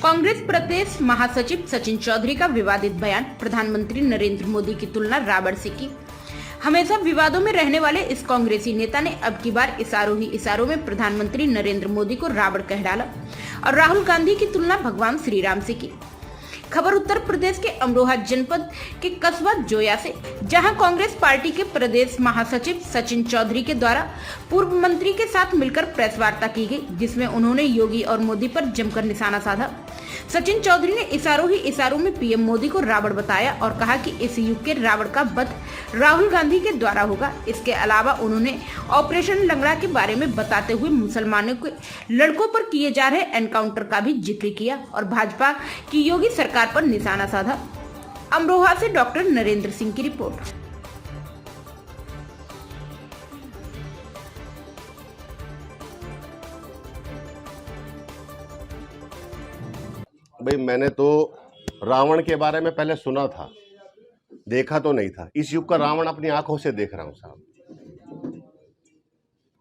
कांग्रेस प्रदेश महासचिव सचिन चौधरी का विवादित बयान, प्रधानमंत्री नरेंद्र मोदी की तुलना रावण से की। हमेशा विवादों में रहने वाले इस कांग्रेसी नेता ने अब की बार इशारों ही इशारों में प्रधानमंत्री नरेंद्र मोदी को रावण कह डाला और राहुल गांधी की तुलना भगवान श्री राम से की। खबर उत्तर प्रदेश के अमरोहा जनपद के कस्बा जोया से, जहां कांग्रेस पार्टी के प्रदेश महासचिव सचिन चौधरी के द्वारा पूर्व मंत्री के साथ मिलकर प्रेस वार्ता की गई, जिसमें उन्होंने योगी और मोदी पर जमकर निशाना साधा। सचिन चौधरी ने इशारों ही इशारों में पीएम मोदी को रावण बताया और कहा कि इस युग के रावण का वध राहुल गांधी के द्वारा होगा। इसके अलावा उन्होंने ऑपरेशन लंगड़ा के बारे में बताते हुए मुसलमानों के लड़कों पर किए जा रहे एनकाउंटर का भी जिक्र किया और भाजपा की योगी सरकार पर निशाना साधा। अमरोहा से डॉक्टर नरेंद्र सिंह की रिपोर्ट। भाई मैंने तो रावण के बारे में पहले सुना था, देखा तो नहीं था। इस युग का रावण अपनी आंखों से देख रहा हूं साहब,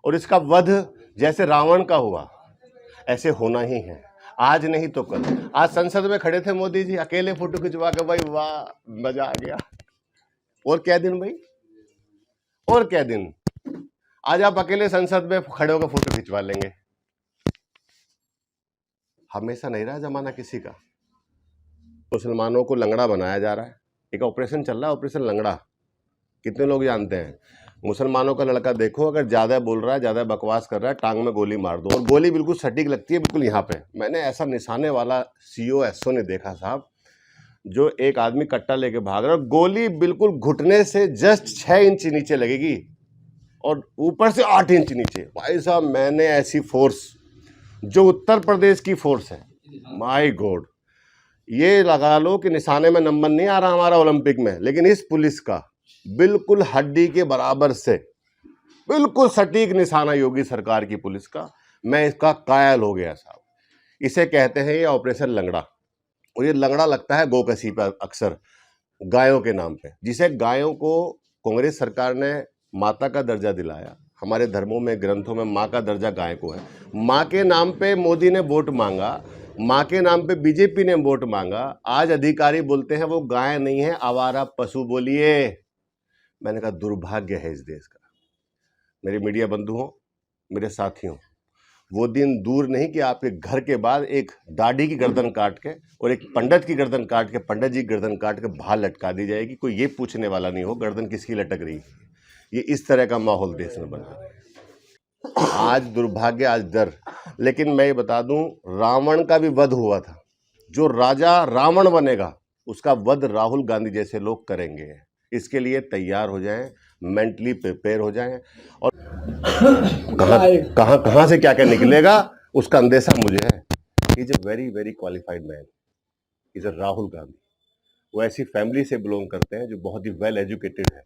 और इसका वध जैसे रावण का हुआ ऐसे होना ही है, आज नहीं तो कल। आज संसद में खड़े थे मोदी जी, अकेले फोटो खिंचवा के, भाई वाह मजा आ गया। और क्या दिन भाई, और क्या दिन। आज आप अकेले संसद में खड़े होकर फोटो खिंचवा लेंगे। हमेशा नहीं रहा जमाना किसी का। मुसलमानों को लंगड़ा बनाया जा रहा है, एक ऑपरेशन चल रहा है, ऑपरेशन लंगड़ा। कितने लोग जानते हैं? मुसलमानों का लड़का देखो, अगर ज्यादा बोल रहा है, ज्यादा बकवास कर रहा है, टांग में गोली मार दो। और गोली बिल्कुल सटीक लगती है, बिल्कुल यहाँ पे। मैंने ऐसा निशाने वाला सीओ एसओ ने देखा साहब, जो एक आदमी कट्टा लेके भाग रहा है, गोली बिल्कुल घुटने से जस्ट 6 इंच नीचे लगेगी और ऊपर से 8 इंच नीचे। भाई साहब, मैंने ऐसी फोर्स, जो उत्तर प्रदेश की फोर्स है, माय गॉड, ये लगा लो कि निशाने में नंबर नहीं आ रहा हमारा ओलंपिक में, लेकिन इस पुलिस का बिल्कुल हड्डी के बराबर से बिल्कुल सटीक निशाना योगी सरकार की पुलिस का। मैं इसका कायल हो गया साहब। इसे कहते हैं ये ऑपरेशन लंगड़ा, और ये लंगड़ा लगता है गोकसी पर, अक्सर गायों के नाम पे, जिसे गायों को कांग्रेस सरकार ने माता का दर्जा दिलाया। हमारे धर्मों में, ग्रंथों में माँ का दर्जा गाय को है। माँ के नाम पे मोदी ने वोट मांगा, माँ के नाम पे बीजेपी ने वोट मांगा। आज अधिकारी बोलते हैं वो गाय नहीं है, आवारा पशु बोलिए। मैंने कहा दुर्भाग्य है इस देश का। मेरे मीडिया बंधुओं, मेरे साथियों, वो दिन दूर नहीं कि आपके घर के बाद एक दाढ़ी की गर्दन काट के और एक पंडित की गर्दन काट के, पंडित जी की गर्दन काट के बाहर लटका दी जाएगी। कोई ये पूछने वाला नहीं हो गर्दन किसकी लटक रही है। ये इस तरह का माहौल देश में बना है। आज दुर्भाग्य, आज डर। लेकिन मैं ये बता दूं, रावण का भी वध हुआ था। जो राजा रावण बनेगा उसका वध राहुल गांधी जैसे लोग करेंगे। इसके लिए तैयार हो जाएं, मेंटली प्रिपेयर हो जाएं, और कहां से क्या क्या निकलेगा उसका अंदेशा मुझे है। Is a very very qualified man, is a Rahul Gandhi. वो ऐसी फैमिली से बिलोंग करते हैं जो बहुत ही वेल एजुकेटेड है।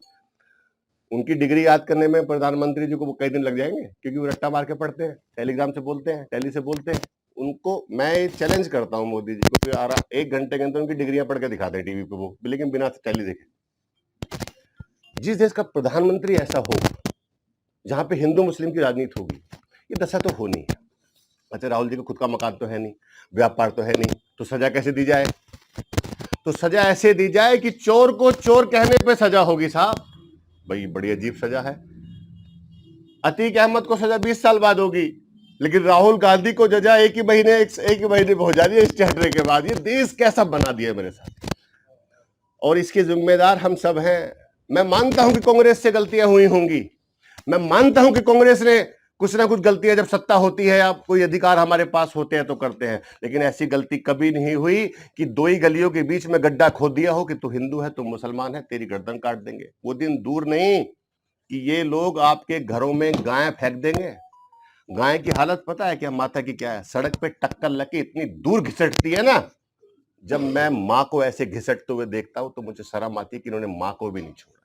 उनकी डिग्री याद करने में प्रधानमंत्री जी को कई दिन लग जाएंगे, क्योंकि वो रट्टा मार के पढ़ते हैं, टेलीग्राम से बोलते हैं, टेली से बोलते हैं। उनको मैं चैलेंज करता हूं मोदी जी को कि 1 घंटे के अंदर उनकी डिग्रियां पढ़ के दिखाते हैं टीवी पे वो, लेकिन बिना टेली देखे। जिस देश का प्रधानमंत्री ऐसा हो, जहां पे हिंदू मुस्लिम की राजनीति होगी, ये दशा तो होनी है। अच्छा, राहुल जी को खुद का मकान तो है नहीं, व्यापार तो है नहीं, तो सजा कैसे दी जाए? तो सजा ऐसे दी जाए कि चोर को चोर कहने पे सजा होगी साहब। भाई बड़ी अजीब सजा है। अतीक अहमद को सजा 20 साल बाद होगी, लेकिन राहुल गांधी को सजा एक ही महीने में हो जा रही है इस हटने के बाद। ये देश कैसा बना दिया मेरे साथ, और इसके जिम्मेदार हम सब हैं। मैं मानता हूं कि कांग्रेस से गलतियां हुई होंगी, मैं मानता हूं कि कांग्रेस ने कुछ ना कुछ गलतियां, जब सत्ता होती है या कोई अधिकार हमारे पास होते हैं तो करते हैं, लेकिन ऐसी गलती कभी नहीं हुई कि 2 ही गलियों के बीच में गड्ढा खोद दिया हो कि तू हिंदू है, तू मुसलमान है, तेरी गर्दन काट देंगे। वो दिन दूर नहीं कि ये लोग आपके घरों में गाय फेंक देंगे। गाय की हालत पता है क्या, माता की क्या है? सड़क पे टक्कर लगे इतनी दूर घिसटती है ना। जब मैं माँ को ऐसे घिसटते हुए देखता हूं तो मुझे शर्म आती है कि इन्होंने माँ को भी नहीं छोड़ा।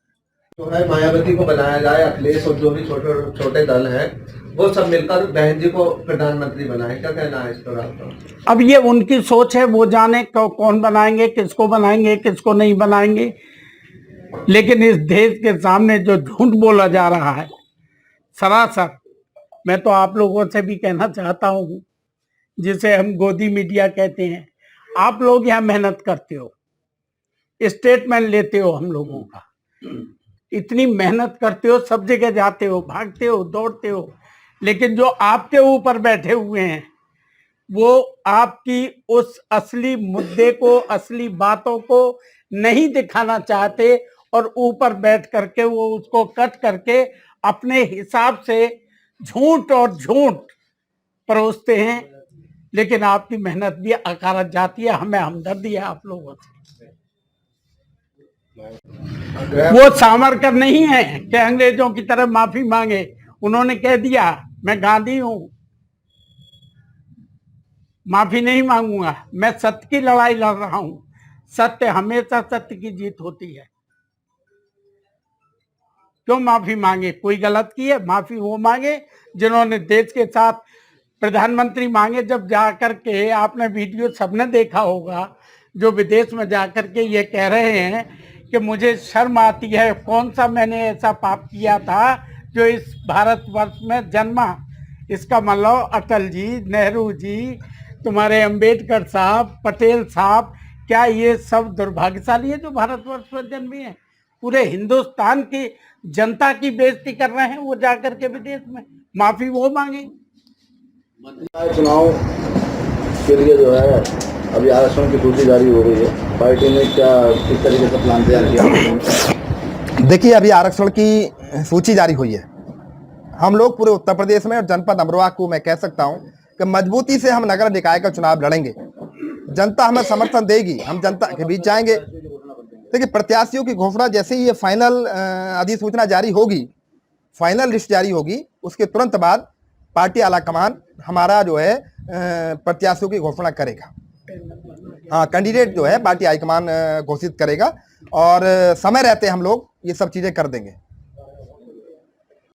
तो है मायावती को बनाया जाए, अखिलेश और जो भी छोटे छोटे दल हैं वो सब मिलकर बहन जी को प्रधानमंत्री बनाए। क्या कहना है इस पर आपका? अब ये उनकी सोच है, वो जाने कौन बनाएंगे, किसको बनाएंगे, किसको नहीं बनाएंगे। लेकिन इस देश के सामने जो झूठ बोला जा रहा है सरासर, मैं तो आप लोगों से भी कहना चाहता हूँ, जिसे हम गोदी मीडिया कहते हैं, आप लोग यहाँ मेहनत करते हो, स्टेटमेंट लेते हो हम लोगों का, इतनी मेहनत करते हो, सब जगह जाते हो, भागते हो, दौड़ते हो, लेकिन जो आपके ऊपर बैठे हुए हैं वो आपकी उस असली मुद्दे को, असली बातों को नहीं दिखाना चाहते और ऊपर बैठ करके वो उसको कट करके अपने हिसाब से झूठ और झूठ परोसते हैं। लेकिन आपकी मेहनत भी अकारत जाती है, हमें हमदर्दी है आप लोगों से। वो सावरकर नहीं है कि अंग्रेजों की तरह माफी मांगे, उन्होंने कह दिया मैं गांधी हूं, माफी नहीं मांगूंगा, मैं सत्य की लड़ाई लड़ रहा हूं, सत्य हमेशा सत्य की जीत होती है। क्यों माफी मांगे? कोई गलत की है, माफी वो मांगे जिन्होंने देश के साथ, प्रधानमंत्री मांगे जब जाकर के, आपने वीडियो सबने देखा होगा, जो विदेश में जाकर के ये कह रहे हैं कि मुझे शर्म आती है, कौन सा मैंने ऐसा पाप किया था जो इस भारतवर्ष में जन्मा। इसका मतलब अटल जी, नेहरू जी, तुम्हारे अंबेडकर साहब, पटेल साहब, क्या ये सब दुर्भाग्यशाली है जो भारतवर्ष में जन्मे हैं? पूरे हिंदुस्तान की जनता की बेइज्जती कर रहे हैं वो जाकर के विदेश में। माफी वो मांगे। चुनाव के लिए जो है अभी आरक्षण की सूची जारी हो गई है, पार्टी ने क्या किस तरीके से प्लान तैयार किया? देखिए, अभी आरक्षण की सूची जारी हुई है। हम लोग पूरे उत्तर प्रदेश में और जनपद अमरोहा को मैं कह सकता हूं कि मजबूती से हम नगर निकाय का चुनाव लड़ेंगे। जनता हमें समर्थन देगी, हम जनता के बीच जाएंगे। देखिए, प्रत्याशियों की घोषणा जैसे ही ये फाइनल अधिसूचना जारी होगी, फाइनल लिस्ट जारी होगी, उसके तुरंत बाद पार्टी आलाकमान हमारा जो है प्रत्याशियों की घोषणा करेगा। हाँ, कैंडिडेट जो है पार्टी हाईकमान घोषित करेगा और समय रहते हम लोग ये सब चीजें कर देंगे।